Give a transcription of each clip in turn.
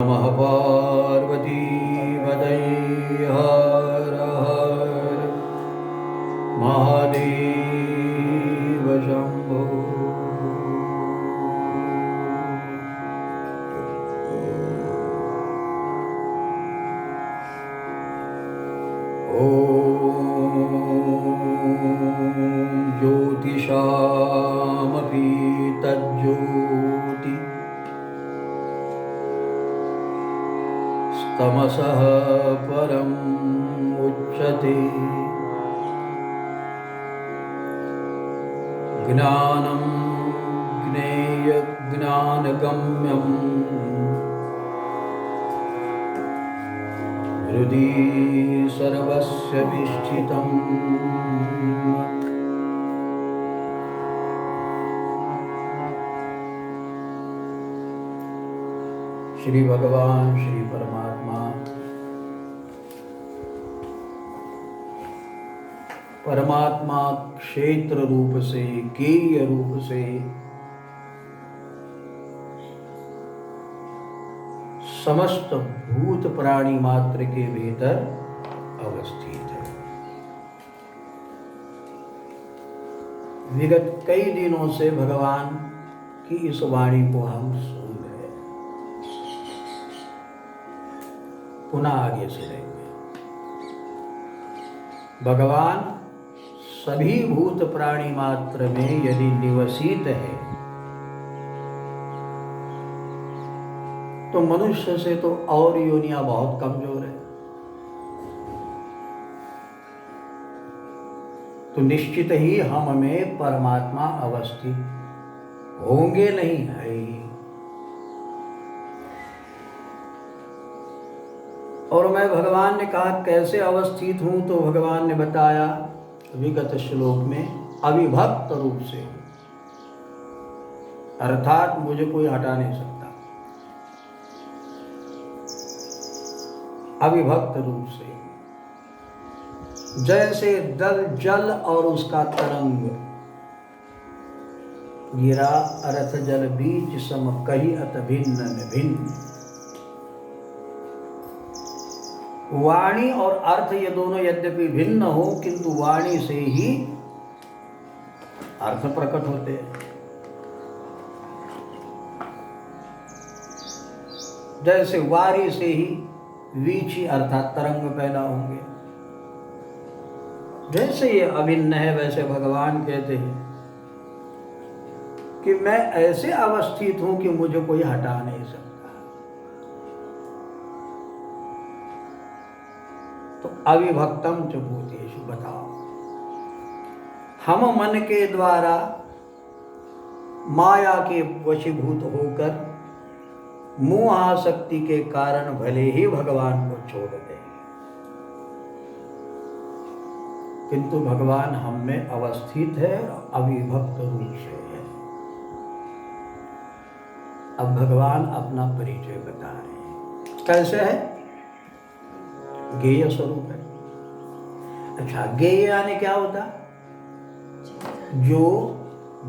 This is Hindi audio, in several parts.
नमः पार्वती पतये हर हर महादेव शंभो। ॐ ज्योतिषामपि तज्ज्योति तमसः परम उच्यते। ज्ञानं ज्ञेयज्ञानगम्यं हृदि सर्वस्य विष्ठितम्। श्री भगवान श्री परमात्मा परमात्मा क्षेत्र रूप से गेय रूप से समस्त भूत प्राणी मात्र के भीतर अवस्थित है। विगत कई दिनों से भगवान की इस वाणी को हम सुन रहे हैं, पुनः आगे से रहेंगे। भगवान सभी भूत प्राणी मात्र में यदि निवसित है तो मनुष्य से तो और योनियां बहुत कमजोर है, तो निश्चित ही हम में परमात्मा अवस्थित होंगे नहीं है। और मैं भगवान ने कहा कैसे अवस्थित हूं, तो भगवान ने बताया विगत श्लोक में अविभक्त रूप से, अर्थात मुझे कोई हटा नहीं सकता। अविभक्त रूप से, जैसे जल और उसका तरंग गिरा अर्थ जल बीज सम कही अत भिन्न भिन्न। वाणी और अर्थ ये दोनों यद्यपि भिन्न हो किंतु वाणी से ही अर्थ प्रकट होते हैं। जैसे वारी से ही वीची अर्थात तरंग पैदा होंगे, जैसे ये अभिन्न है वैसे भगवान कहते हैं कि मैं ऐसे अवस्थित हूं कि मुझे कोई हटा नहीं सकता। तो अविभक्तम च भूतेषु, बताओ हम मन के द्वारा माया के वशीभूत होकर मोह आसक्ति के कारण भले ही भगवान को छोड़ दें, किंतु भगवान हम में अवस्थित है और अविभक्त रूप से है। अब भगवान अपना परिचय बता रहे हैं। कैसे है? गेय स्वरूप है। अच्छा, गेय यानी क्या होता? जो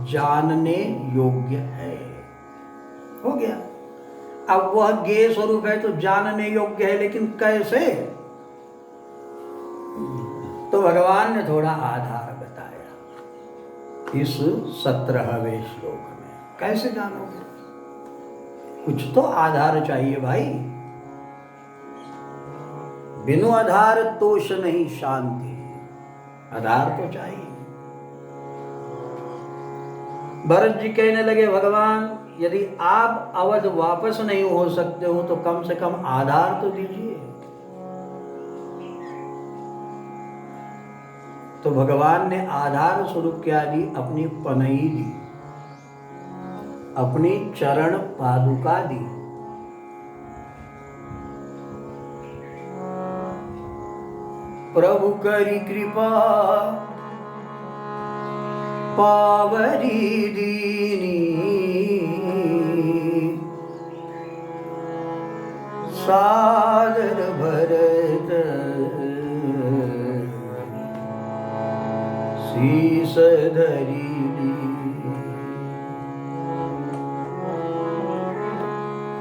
जानने योग्य है, हो गया। अब वह गेय स्वरूप है तो जानने योग्य है, लेकिन कैसे? तो भगवान ने थोड़ा आधार बताया इस 17वें श्लोक में। कैसे जानोगे? कुछ तो आधार चाहिए भाई। बिनु आधार तोष नहीं शांति, आधार तो चाहिए। भरत जी कहने लगे भगवान यदि आप अवध वापस नहीं हो सकते हो तो कम से कम आधार तो दीजिए। तो भगवान ने आधार स्वरूप क्या दी? अपनी पनई दी, अपनी चरण पादुका दी। प्रभु करी कृपा पावरी दीनी, सादर भरत शीस धरी।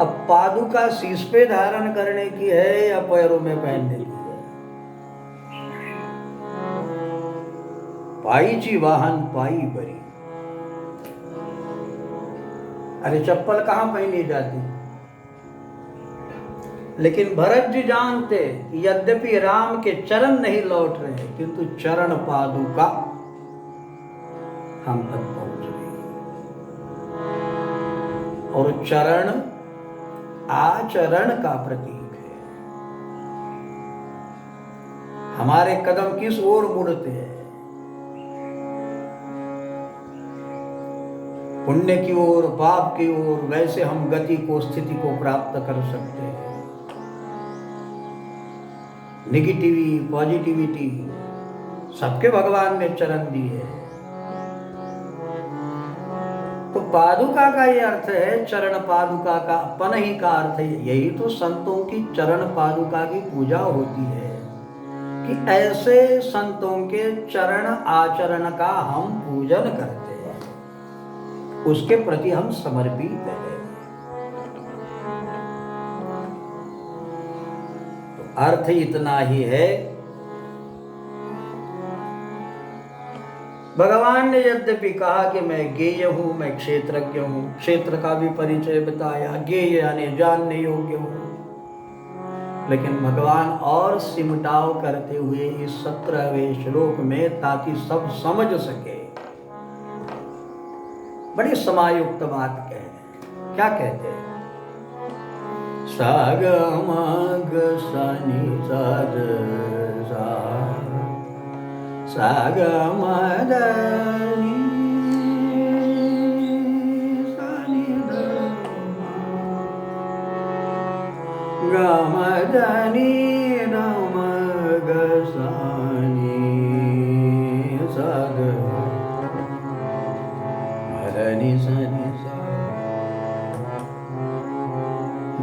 अब पादुका शीश पे धारण करने की है या पैरों में पहनने की है? पाईची वाहन पाई बरी। अरे चप्पल कहां पहनी जाती? लेकिन भरत जी जानते यद्यपि राम के चरण नहीं लौट रहे किंतु चरण पादुका हम तक पहुंच रही, और चरण आचरण का प्रतीक है। हमारे कदम किस ओर मुड़ते हैं? पुण्य की ओर, पाप की ओर। वैसे हम गति को, स्थिति को प्राप्त कर सकते हैं। नेगेटिविटी, पॉजिटिविटी सबके भगवान ने चरण दिए है। तो पादुका का ये अर्थ है, चरण पादुका का अपन ही का अर्थ है। यही तो संतों की चरण पादुका की पूजा होती है कि ऐसे संतों के चरण आचरण का हम पूजन करते हैं, उसके प्रति हम समर्पित हैं। तो अर्थ इतना ही है। भगवान ने यद्यपि कहा कि मैं ज्ञेय हूं, मैं क्षेत्रज्ञ हूं, क्षेत्र का भी परिचय बताया, ज्ञेय यानी जानने योग्य हूं, लेकिन भगवान और सिमटाव करते हुए इस 17वें श्लोक में, ताकि सब समझ सके, बड़ी समायुक्त बात कह रहे। क्या कहते हैं? साग मग सनि सद सा साग मदनि सनि गमदनि नमग सनि सद मदनि सनि सा।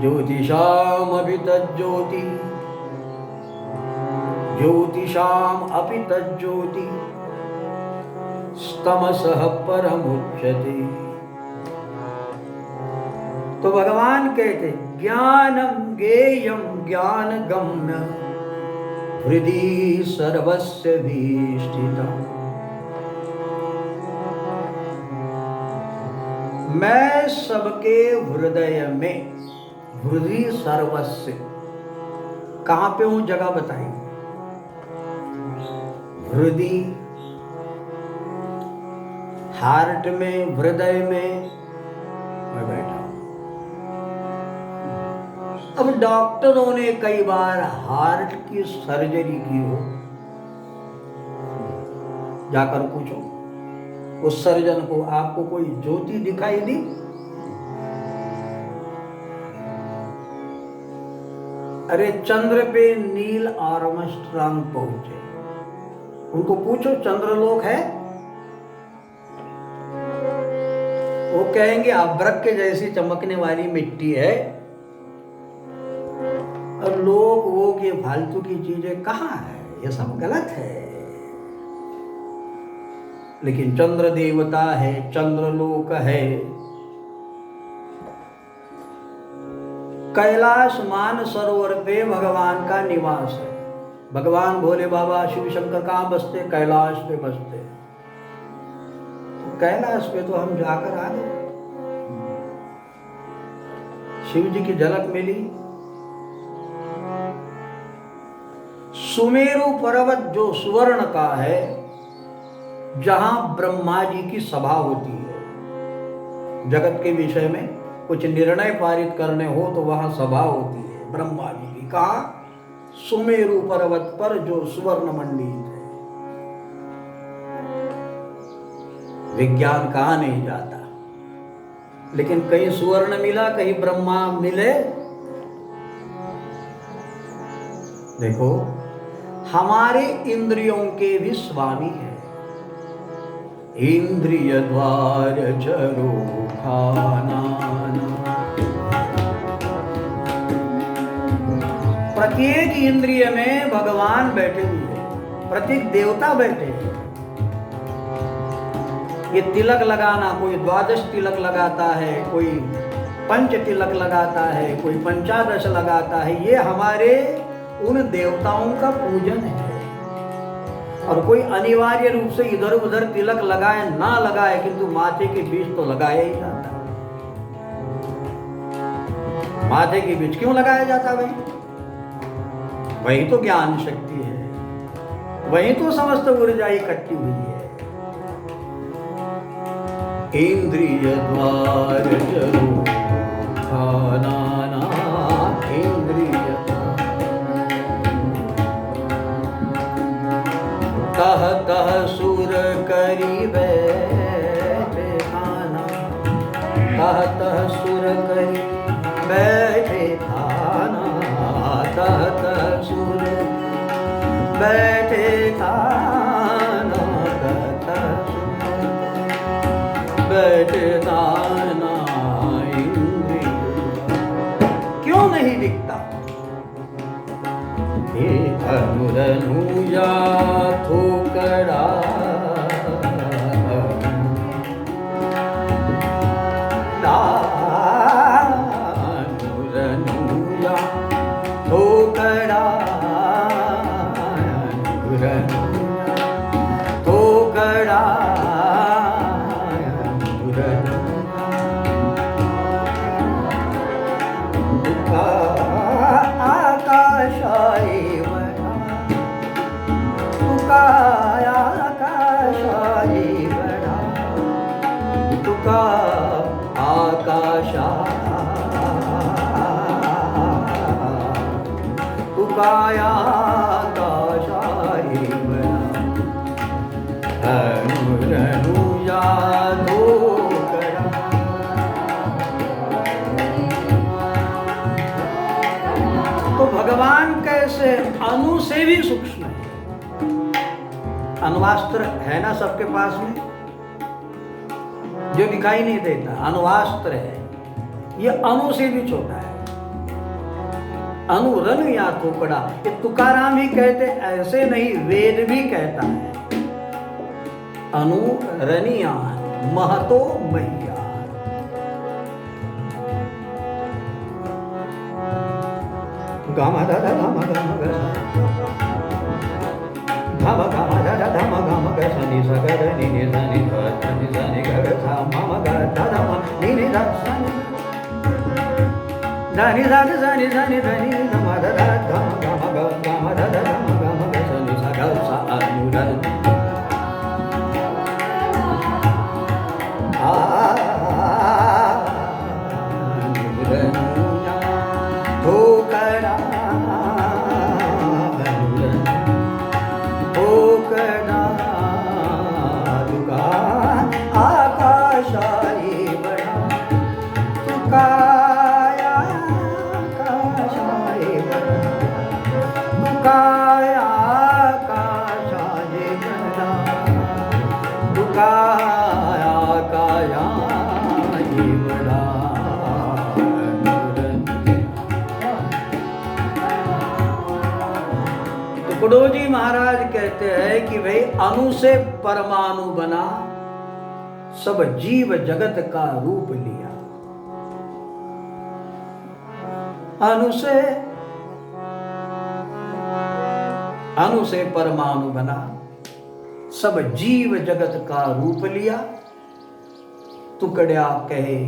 ज्योतिषाम अपि तज्ज्योति, ज्योतिषाम अपि तज्ज्योति तमसः परमुच्यते। तो भगवान कहते ज्ञानम ज्ञेयम ज्ञान गम्य हृदि सर्वस्य विष्ठितम्। मैं सबके हृदय में, हृदि सर्वस्य, कहां पे हूं जगह बताई? हृदय, हार्ट में, हृदय में मैं बैठा हूं। अब डॉक्टरों ने कई बार हार्ट की सर्जरी की हो, जाकर पूछो उस सर्जन को, आपको कोई ज्योति दिखाई दी? अरे चंद्र पे नील आर्मस्ट्रांग पहुंचे, उनको पूछो चंद्रलोक है? वो कहेंगे अभ्रक के जैसी चमकने वाली मिट्टी है। और लोग वो के फालतू की चीजें कहाँ है? ये सब गलत है। लेकिन चंद्र देवता है, चंद्रलोक है। कैलाश मान सरोवर पे भगवान का निवास है। भगवान भोले बाबा शिव शंकर कहाँ बसते? कैलाश पे बसते। तो कैलाश पे तो हम जाकर आ गए, शिव जी की झलक मिली। सुमेरु पर्वत जो सुवर्ण का है, जहां ब्रह्मा जी की सभा होती है, जगत के विषय में कुछ निर्णय पारित करने हो तो वहां सभा होती है ब्रह्मा जी की। कहा? सुमेरु पर्वत पर जो सुवर्ण मंडित है। विज्ञान कहां नहीं जाता, लेकिन कहीं सुवर्ण मिला, कहीं ब्रह्मा मिले। देखो, हमारे इंद्रियों के भी स्वामी है। इंद्रिय द्वार चरो खाना, प्रत्येक इंद्रिय में भगवान बैठे हुए हैं, प्रत्येक देवता बैठे हैं। ये तिलक लगाना, कोई द्वादश तिलक लगाता है, कोई पंच तिलक लगाता है, कोई पंचादश लगाता है, ये हमारे उन देवताओं का पूजन है। और कोई अनिवार्य रूप से इधर उधर तिलक लगाए ना लगाए, किंतु माथे के बीच तो लगाया ही जाता है। माथे के बीच क्यों लगाया जाता है भाई? वही तो ज्ञान शक्ति है, वही तो समस्त ऊर्जा इकट्ठी हुई है। इंद्रिय द्वार नाना इंद्रिय तह तह सुर करी बैठे खाना, तह तह सुर करी बैठे खाना, तह तह सुर बैठे खाना, तह सुर बैठे खाना। इंद्रिय क्यों नहीं दिखता? अनुरनुया थोकड़ा अनुरनुया थोकड़ा अनुरनुया थोकड़ा आकाशाई बड़ा, तुका आकाशाई बड़ा, तुका आकाशा, तुका आकाशाई बड़ा, अनुरनुया धोकड़ा। तो भगवान कैसे अणु से भी सूक्ष्म है। अण्वास्त्र है ना सबके पास में, जो दिखाई नहीं देता, अण्वास्त्र है। ये अणु से भी छोटा है। अनुरन या थोकड़ा, ये तुकाराम ही कहते, ऐसे नहीं, वेद भी कहता है। अनुरनियान महतो मैया। गामा दादा धामा गामा गा धामा गामा दादा धामा गामा गा सनी सगा दा नी नी सनी धा सनी सनी गा गा धा मामा गा दादा मा नी नी धा सनी दानी दादा सनी सनी धनी धामा दादा धामा गामा गा गामा दादा धामा गामा गा सनी सगा सा अनुरन तुकडोजी महाराज कहते हैं कि भाई अणु से परमाणु बना, सब जीव जगत का रूप लिया। अणु से परमाणु बना, सब जीव जगत का रूप लिया। टुकड़ा कहे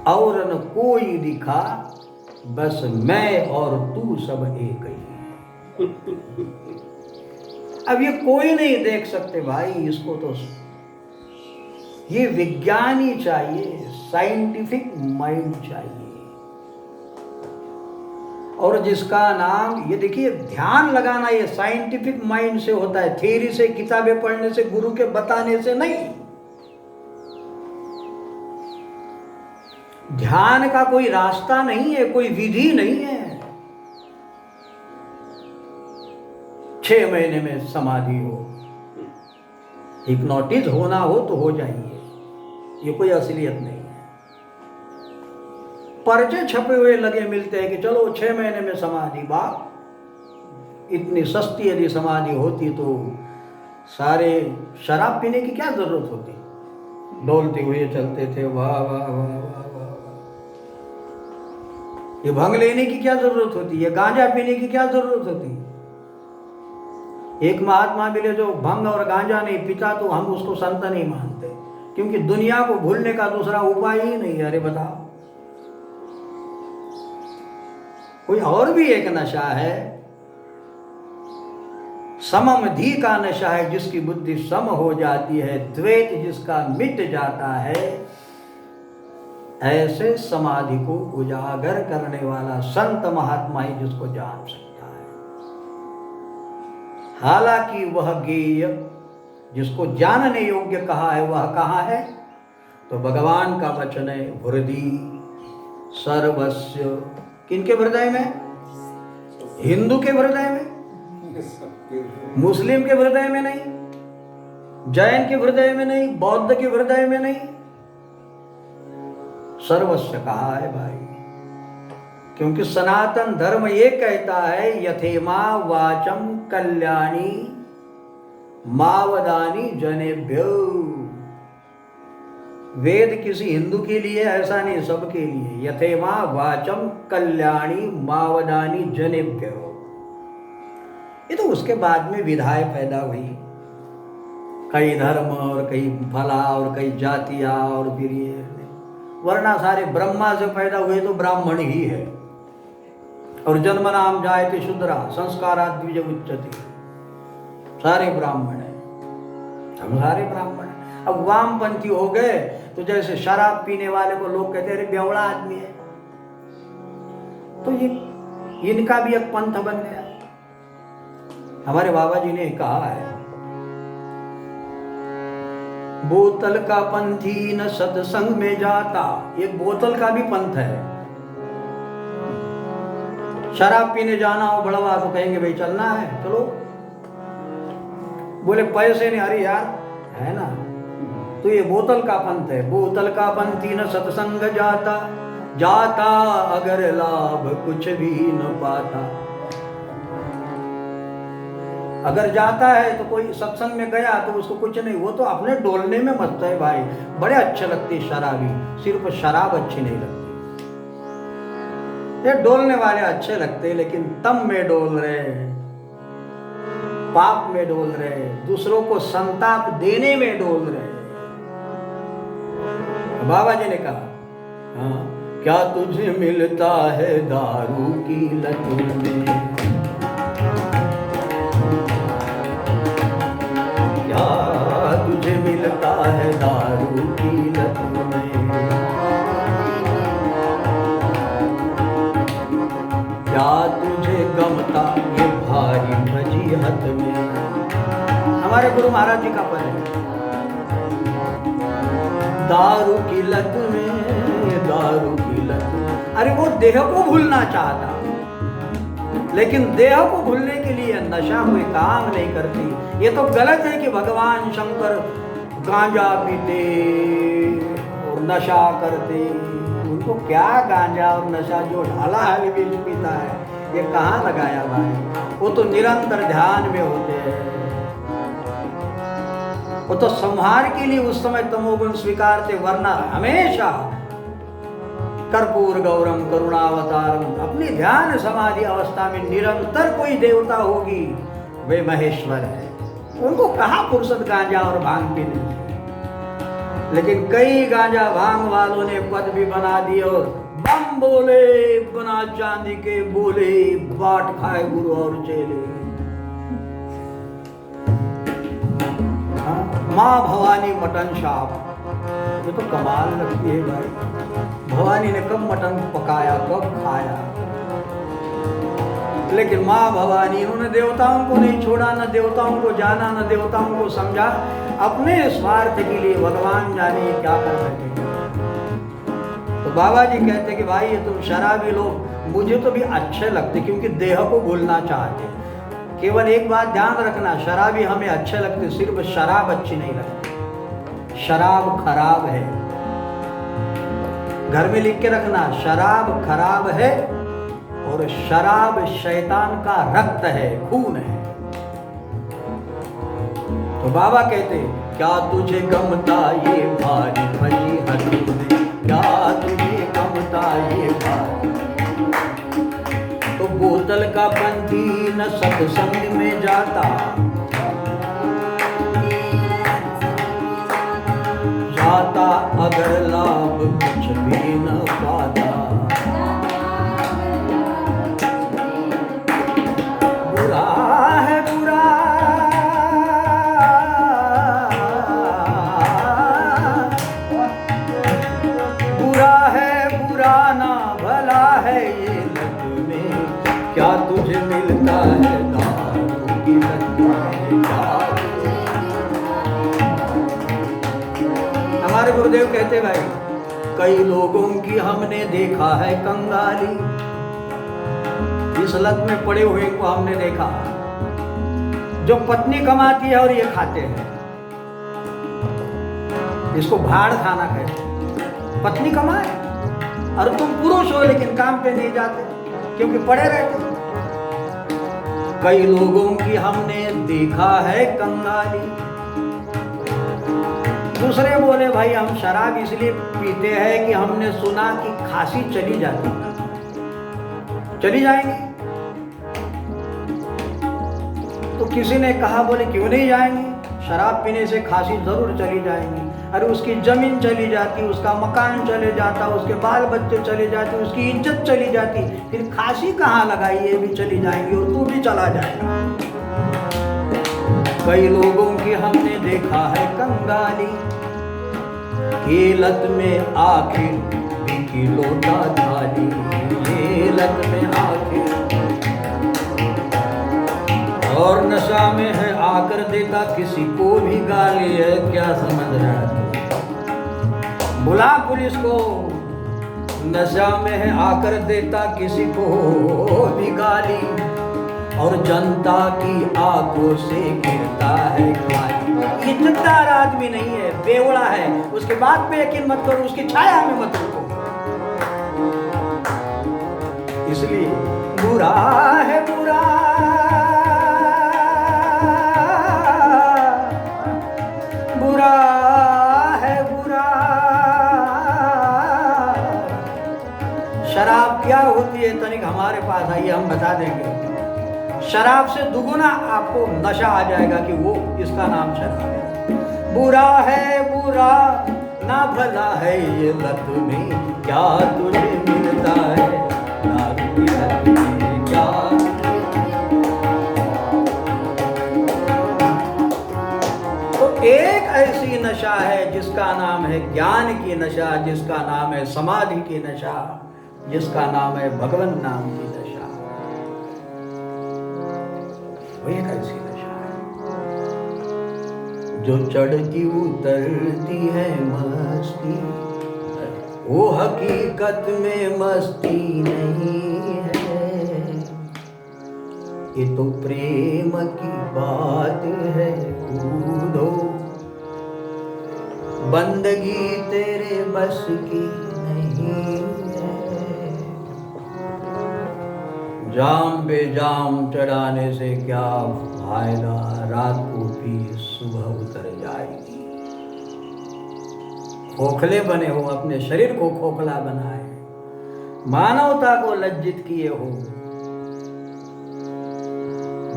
और न कोई दिखा, बस मैं और तू सब एक ही। अब ये कोई नहीं देख सकते भाई, इसको तो ये विज्ञानी चाहिए, साइंटिफिक माइंड चाहिए। और जिसका नाम, ये देखिए ध्यान लगाना, ये साइंटिफिक माइंड से होता है, थ्योरी से, किताबें पढ़ने से, गुरु के बताने से नहीं। ध्यान का कोई रास्ता नहीं है, कोई विधि नहीं है। 6 महीने में समाधि हो, हिप्नोटिज होना हो तो हो जाइए, ये कोई असलियत नहीं है। पर्चे छपे हुए लगे मिलते हैं कि चलो 6 महीने में समाधि। बाप, इतनी सस्ती यदि समाधि होती तो सारे शराब पीने की क्या जरूरत होती, डोलते हुए चलते थे, वाह वाह वाह वाह वाह। ये भंग लेने की क्या जरूरत होती है, गांजा पीने की क्या जरूरत होती है? एक महात्मा मिले जो भंग और गांजा नहीं पीता तो हम उसको संत नहीं मानते, क्योंकि दुनिया को भूलने का दूसरा उपाय ही नहीं। अरे बताओ, कोई और भी एक नशा है, सममधि का नशा है, जिसकी बुद्धि सम हो जाती है, द्वैत जिसका मिट जाता है। ऐसे समाधि को उजागर करने वाला संत महात्मा ही जिसको जान सकता है। हालांकि वह गेय जिसको जानने योग्य कहा है वह कहाँ है? तो भगवान का वचन है, हृदि सर्वस्य। किनके हृदय में? हिंदू के हृदय में, मुस्लिम के हृदय में नहीं, जैन के हृदय में नहीं, बौद्ध के हृदय में नहीं, सर्वस्व कहा है भाई। क्योंकि सनातन धर्म ये कहता है, यथेमा वाचम कल्याणी मावदानी जनेभ्यो। वेद किसी हिंदू के लिए ऐसा नहीं, सबके लिए। यथेमा वाचम कल्याणी मावदानी जनेभ्यो। ये तो उसके बाद में विधाएं पैदा हुई, कई धर्म और कई फला और कई जातियां, और फिर ये वरना सारे ब्रह्मा से पैदा हुए तो ब्राह्मण ही है। और जन्म नाम जायते शूद्रा संस्कारात् द्विज उच्यते। सारे ब्राह्मण हैं, हम सारे ब्राह्मण हैं। अब वामपंथी हो गए तो जैसे शराब पीने वाले को लोग कहते हैं बेवड़ा आदमी है, तो ये इनका भी एक पंथ बन गया। हमारे बाबा जी ने कहा है, बोतल का पंथी न सत्संग में जाता। एक बोतल का भी पंथ है। शराब पीने जाना हो बड़वा तो कहेंगे भाई चलना है चलो, बोले पैसे नहीं, अरे यार है ना, तो ये बोतल का पंथ है। बोतल का पंथी न सत्संग जाता, जाता अगर लाभ कुछ भी न पाता। अगर जाता है तो कोई सत्संग में गया तो उसको कुछ नहीं, वो तो अपने डोलने में मस्त है भाई। बड़े अच्छे लगते शराबी, सिर्फ शराब अच्छी नहीं लगती। ये डोलने वाले अच्छे लगते, लेकिन तम में डोल रहे, पाप में डोल रहे, दूसरों को संताप देने में डोल रहे। बाबा जी ने कहा, हाँ, क्या तुझे मिलता है दारू की लत में, तुझे मिलता है दारू की लत में, क्या तुझे गमता ये भारी फजीहत में। हमारे गुरु महाराज जी का पद है, दारू की लत में, दारू की लत में। अरे वो देह को भूलना चाहता, लेकिन देह को भूलने के लिए नशा कोई काम नहीं करती। ये तो गलत है कि भगवान शंकर गांजा पीते और नशा करते। उनको क्या गांजा और नशा, जो ढाला है बीज पीता है, ये कहाँ लगाया भाई? वो तो निरंतर ध्यान में होते हैं। वो तो संहार के लिए उस समय तमोगुण स्वीकारते, वरना हमेशा कर्पूर गौरम करुणावतारम, अपनी ध्यान समाधि अवस्था में निरंतर कोई देवता होगी, वे महेश्वर है। उनको कहाँ फुर्सत गांजा और भांग पीने। लेकिन कई गांजा भांग वालों ने पद भी बना दिए और बम बोले, बना चांदी के बोले, बाट खाए गुरु और चेले। माँ भवानी मटन शाप, ये तो कमाल लगती है भाई। भवानी ने कब मटन पकाया, कब खाया, लेकिन माँ भवानी, उन्होंने देवताओं को नहीं छोड़ा, न देवताओं को जाना, न देवताओं को समझा। अपने स्वार्थ के लिए भगवान जाने क्या कर बैठे। तो बाबा जी कहते कि भाई ये तुम शराबी लोग मुझे तो भी अच्छे लगते, क्योंकि देह को भूलना चाहते। केवल एक बात ध्यान रखना, शराबी हमें अच्छे लगते, सिर्फ शराब अच्छी नहीं लगती। शराब खराब है, घर में लिख के रखना, शराब खराब है और शराब शैतान का रक्त है, खून है। तो बाबा कहते, क्या तुझे गमता ये भारी फजीहत में, क्या तुझे गमता ये भारी। तो बोतल का पंथी न सत्संग में जाता, जाता अगर लाभ कुछ भी न पाता। बुरा है बुरा, बुरा है बुरा ना भला है ये लत में, क्या तुझे मिलता है दारू की लत में, क्या? हमारे गुरुदेव कहते भाई, कई लोगों की हमने देखा है कंगाली, इस लत में पड़े हुए को हमने देखा, जो पत्नी कमाती है और ये खाते हैं, इसको भाड़ खाना कहते हैं। पत्नी कमाए और तुम पुरुष हो लेकिन काम पे नहीं जाते क्योंकि पड़े रहते। कई लोगों की हमने देखा है कंगाली। दूसरे बोले भाई हम शराब इसलिए पीते हैं कि हमने सुना कि खांसी चली जाती, चली जाएंगी। तो किसी ने कहा बोले क्यों नहीं जाएंगी, शराब पीने से खांसी जरूर चली जाएंगी। अरे उसकी जमीन चली जाती, उसका मकान चले जाता, उसके बाल बच्चे चले जाते, उसकी इज्जत चली जाती, फिर खांसी कहाँ लगाई, ये भी चली जाएंगी और तू भी चला जाएगा। कई लोगों की हमने देखा है कंगाली, ये लत में आखिर बिकी लोटा थाली, ये लत में आखिर। और नशा में है आकर देता किसी को भी गाली है, क्या समझ रहा है? बुला पुलिस को, नशा में है आकर देता किसी को भी गाली, और जनता की आंखों से गिरता है खाली। इज्जतदार आदमी नहीं है, बेवड़ा है, उसके बात पे यकीन मत करो, उसकी छाया में मत रुको। इसलिए बुरा है बुरा, बुरा है बुरा। शराब क्या होती है तनिक हमारे पास आइए, हम बता देंगे। शराब से दुगुना आपको नशा आ जाएगा कि वो इसका नाम शराब है। बुरा है बुरा ना भला है ये लत में, क्या तुझे मिलता है दारू की लत में, क्या? तो एक ऐसी नशा है जिसका नाम है ज्ञान की नशा, जिसका नाम है समाधि की नशा, जिसका नाम है भगवान नाम की नशा। वो एक ऐसी नशा है जो चढ़ती उतरती है मस्ती, वो हकीकत में मस्ती नहीं है। ये तो प्रेम की बात है, कूदो बंदगी तेरे बस की नहीं है। जाम पे जाम चढ़ाने से क्या फायदा, रात को भी सुबह उतर जाएगी। खोखले बने हो, अपने शरीर को खोखला बनाए, मानवता को लज्जित किए हो।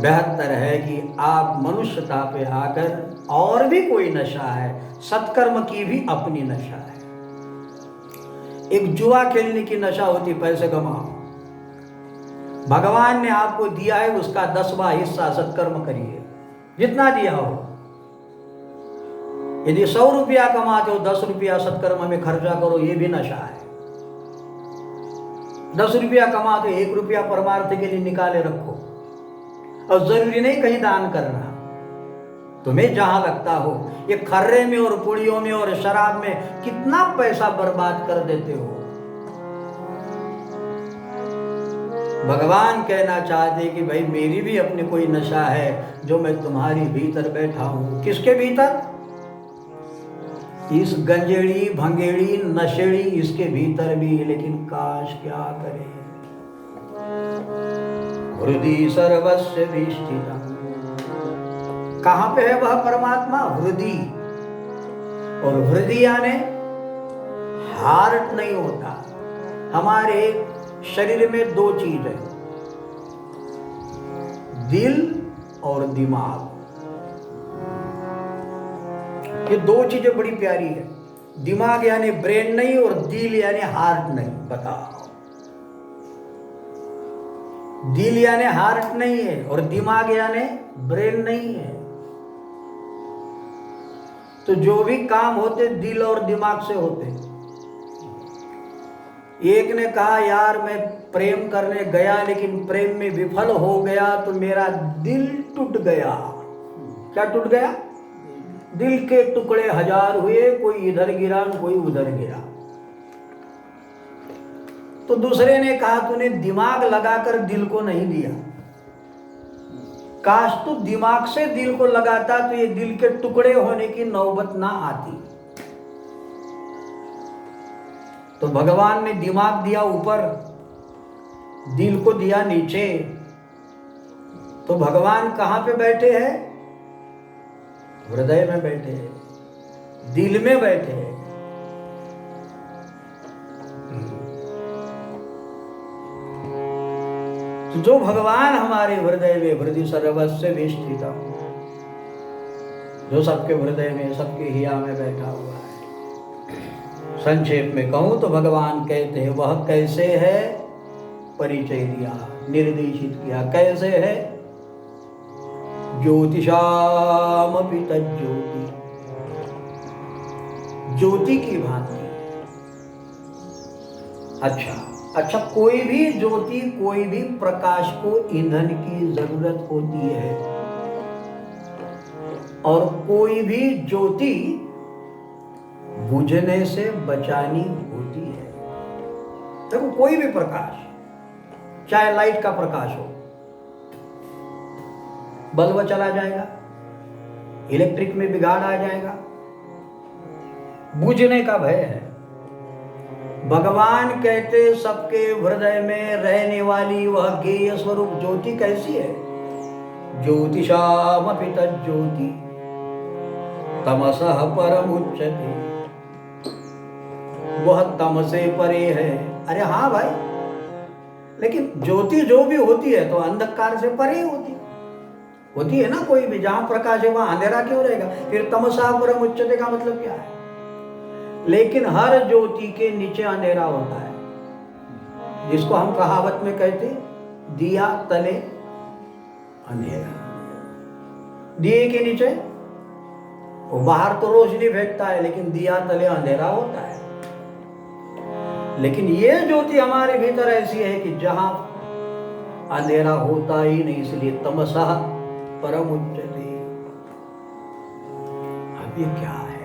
बेहतर है कि आप मनुष्यता पे आकर, और भी कोई नशा है, सत्कर्म की भी अपनी नशा है। एक जुआ खेलने की नशा होती, पैसे कमाओ। भगवान ने आपको दिया है उसका 10वां हिस्सा सत्कर्म करिए, जितना दिया हो। यदि 100 रुपया कमाते हो, 10 रुपया सत्कर्म में खर्चा करो, ये भी नशा है। 10 रुपया कमाते 1 रुपया परमार्थ के लिए निकाले रखो, और जरूरी नहीं कहीं दान करना, तुम्हें जहां लगता हो। ये खर्रे में और पुड़ियों में और शराब में कितना पैसा बर्बाद कर देते हो। भगवान कहना चाहते कि भाई मेरी भी अपनी कोई नशा है जो मैं तुम्हारी भीतर बैठा हूं। किसके भीतर? इस गंजेड़ी भंगेड़ी नशेड़ी इसके भीतर भी, लेकिन काश क्या करे। हृदय सर्वस्य विष्ठितम्, कहां पे है वह परमात्मा? हृदय। और हृदय यानी हार्ट नहीं होता, हमारे शरीर में दो चीज है, दिल और दिमाग। ये दो चीजें बड़ी प्यारी है। दिमाग यानी ब्रेन नहीं और दिल यानी हार्ट नहीं। बताओ, दिल यानी हार्ट नहीं है और दिमाग यानी ब्रेन नहीं है। तो जो भी काम होते दिल और दिमाग से होते। एक ने कहा यार मैं प्रेम करने गया लेकिन प्रेम में विफल हो गया तो मेरा दिल टूट गया। क्या टूट गया? दिल के टुकड़े हजार हुए, कोई इधर गिरा कोई उधर गिरा। तो दूसरे ने कहा तूने दिमाग लगाकर दिल को नहीं दिया, काश तू दिमाग से दिल को लगाता तो ये दिल के टुकड़े होने की नौबत ना आती। तो भगवान ने दिमाग दिया ऊपर, दिल को दिया नीचे। तो भगवान कहां पे बैठे हैं? हृदय में बैठे हैं, दिल में बैठे हैं। तो जो भगवान हमारे हृदय में, हृदय सर्वस्व विष्ठित, जो सबके हृदय में, सबके हिया में बैठा हुआ है। संक्षेप में कहूं तो भगवान कहते हैं वह कैसे है, परिचय दिया, निर्देशित किया। कैसे है? ज्योतिषामपि तज्ज्योति, ज्योति की भांति। अच्छा, कोई भी ज्योति, कोई भी प्रकाश को ईंधन की जरूरत होती है और कोई भी ज्योति बुझने से बचानी होती है। देखो कोई भी प्रकाश, चाहे लाइट का प्रकाश हो, बल्ब चला जाएगा, इलेक्ट्रिक में बिगाड़ आ जाएगा, बुझने का भय है। भगवान कहते सबके हृदय में रहने वाली वह ज्ञेय स्वरूप ज्योति कैसी है? ज्योतिषामपि तज्ज्योति तमसः परमुच्यते, वह तम से परे है। अरे हाँ भाई, लेकिन ज्योति जो भी होती है तो अंधकार से परे होती है ना। कोई भी जहां प्रकाश है वहां अंधेरा क्यों रहेगा? फिर तमसा परमुच्यते का मतलब क्या है? लेकिन हर ज्योति के नीचे अंधेरा होता है, जिसको हम कहावत में कहते दिया तले अंधेरा। दिए के नीचे वो बाहर तो रोशनी फेंकता है लेकिन दिया तले अंधेरा होता है। लेकिन ये ज्योति हमारे भीतर ऐसी है कि जहां अंधेरा होता ही नहीं, इसलिए तमसा परमुच्यते। अब ये क्या है?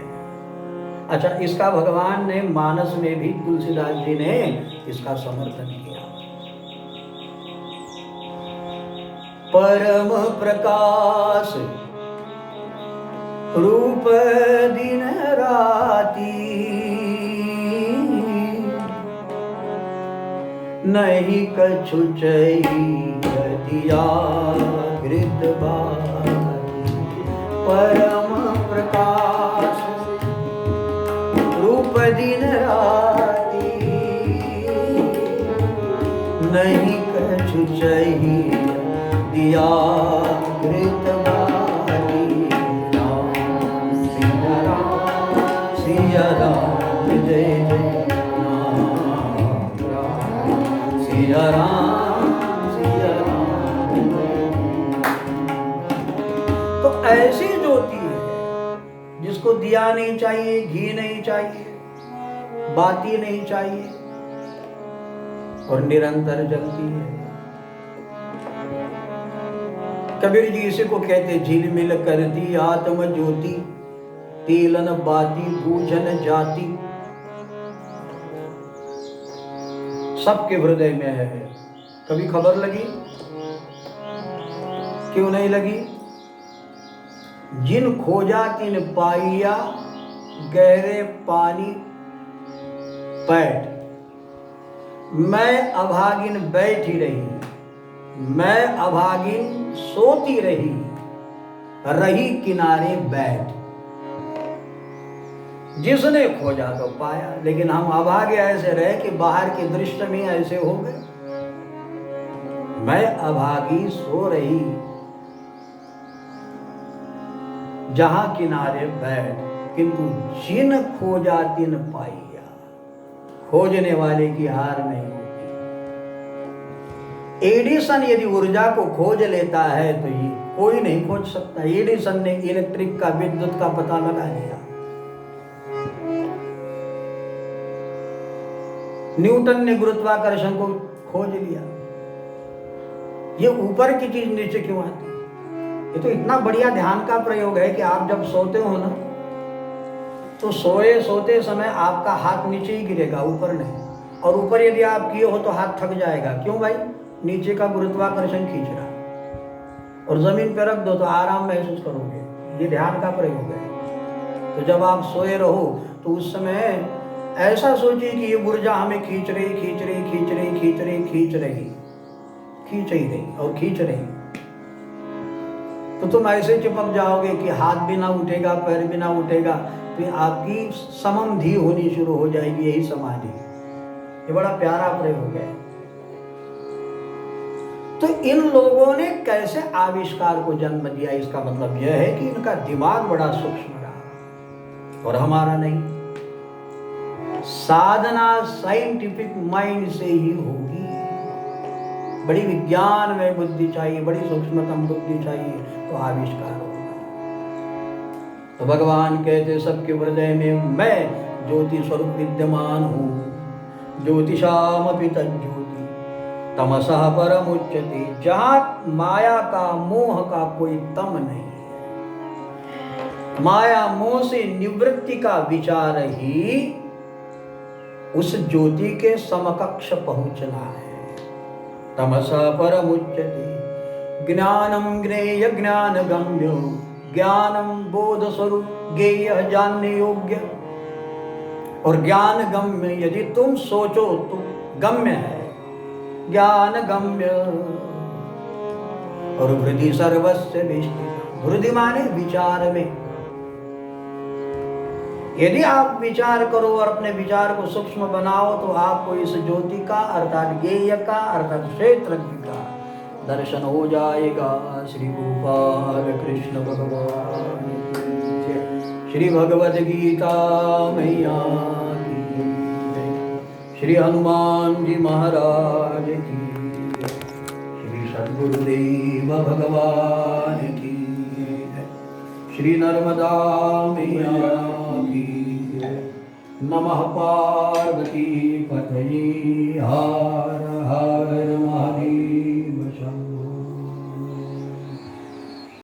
अच्छा, इसका भगवान ने मानस में भी, तुलसीदास जी ने इसका समर्थन किया। परम प्रकाश रूप दिन राती, नहीं कछु दिया घृत बाती। परम प्रकाश रूप दिन राती, नहीं कछु दिया घृत बाती। सिया राम जय जय राम, सिया राम तो ऐसी ज्योति है जिसको दिया नहीं चाहिए, घी नहीं चाहिए, बाती नहीं चाहिए और निरंतर जलती है। कबीर जी इसी को कहते झिलमिल करती आत्म ज्योति, तेलन बाती बूझन जाति। सबके हृदय में है। कभी खबर लगी? क्यों नहीं लगी? जिन खोजा तिन पाइया, गहरे पानी पैठ। मैं अभागिन बैठी रही, मैं अभागिन सोती रही, रही किनारे बैठ। जिसने खोजा तो पाया, लेकिन हम अभागे ऐसे रहे कि बाहर के दृश्य में ऐसे हो गए। मैं अभागी सो रही जहां किनारे बैठ, किंतु जिन खोजा तिन पाइया। खोजने वाले की हार नहीं होती। एडिसन यदि ऊर्जा को खोज लेता है तो ये कोई नहीं खोज सकता। एडिसन ने इलेक्ट्रिक का, विद्युत का पता लगा लिया। न्यूटन ने गुरुत्वाकर्षण को खोज लिया। ये ऊपर की चीज नीचे क्यों आती? ये तो इतना बढ़िया ध्यान का प्रयोग है कि आप जब सोते हो ना, तो सोते समय आपका हाथ नीचे ही गिरेगा, ऊपर नहीं। और ऊपर यदि आप किए हो तो हाथ थक जाएगा। क्यों भाई? नीचे का गुरुत्वाकर्षण खींच रहा। और जमीन पर रख दो तो आराम महसूस करोगे। ये ध्यान का प्रयोग है। तो जब आप सोए रहो तो उस समय ऐसा सोचिए कि ये ऊर्जा हमें खींच रही और खींच रही। तो तुम ऐसे चिपक जाओगे कि हाथ भी ना उठेगा, पैर भी ना उठेगा, तो आपकी समधि होनी शुरू हो जाएगी। यही समाधि। ये बड़ा प्यारा प्रयोग है। तो इन लोगों ने कैसे आविष्कार को जन्म दिया? इसका मतलब यह है कि इनका दिमाग बड़ा सूक्ष्म रहा और हमारा नहीं। साधना साइंटिफिक माइंड से ही होगी। बड़ी विज्ञान में बुद्धि चाहिए, बड़ी सूक्ष्मतम बुद्धि चाहिए, तो आविष्कार होगा। तो भगवान कहते सबके हृदय में मैं ज्योति स्वरूप विद्यमान हूँ। ज्योतिषामपि तज्ज्योति तमसः परमुच्यते। जहाँ माया का, मोह का कोई तम नहीं है। माया मोह से निवृत्ति का विचार ही उस ज्योति के समकक्ष पहुंचना है। तमसः परमुच्यते। ज्ञानम ज्ञेय ज्ञान गम्य। ज्ञानम बोध स्वरूप ज्ञेय जानने योग्य। और ज्ञान गम्य यदि तुम सोचो तो गम्य है, ज्ञान गम्य। और हृदि सर्वस्य विष्ठितम्। हृदि माने विचार में। यदि आप विचार करो और अपने विचार को सूक्ष्म बनाओ तो आपको इस ज्योति का अर्थात ज्ञेय का अर्थात क्षेत्रज्ञ का दर्शन हो जाएगा। श्री गोपाल कृष्ण भगवान की जय। श्री भगवद गीता मैया की जय। श्री हनुमान जी महाराज की जय। श्री सद्गुरुदेव भगवान की जय। श्री नर्मदा मैया की जय। नमः पार्वती पतये। हर हर महादेव शंकर।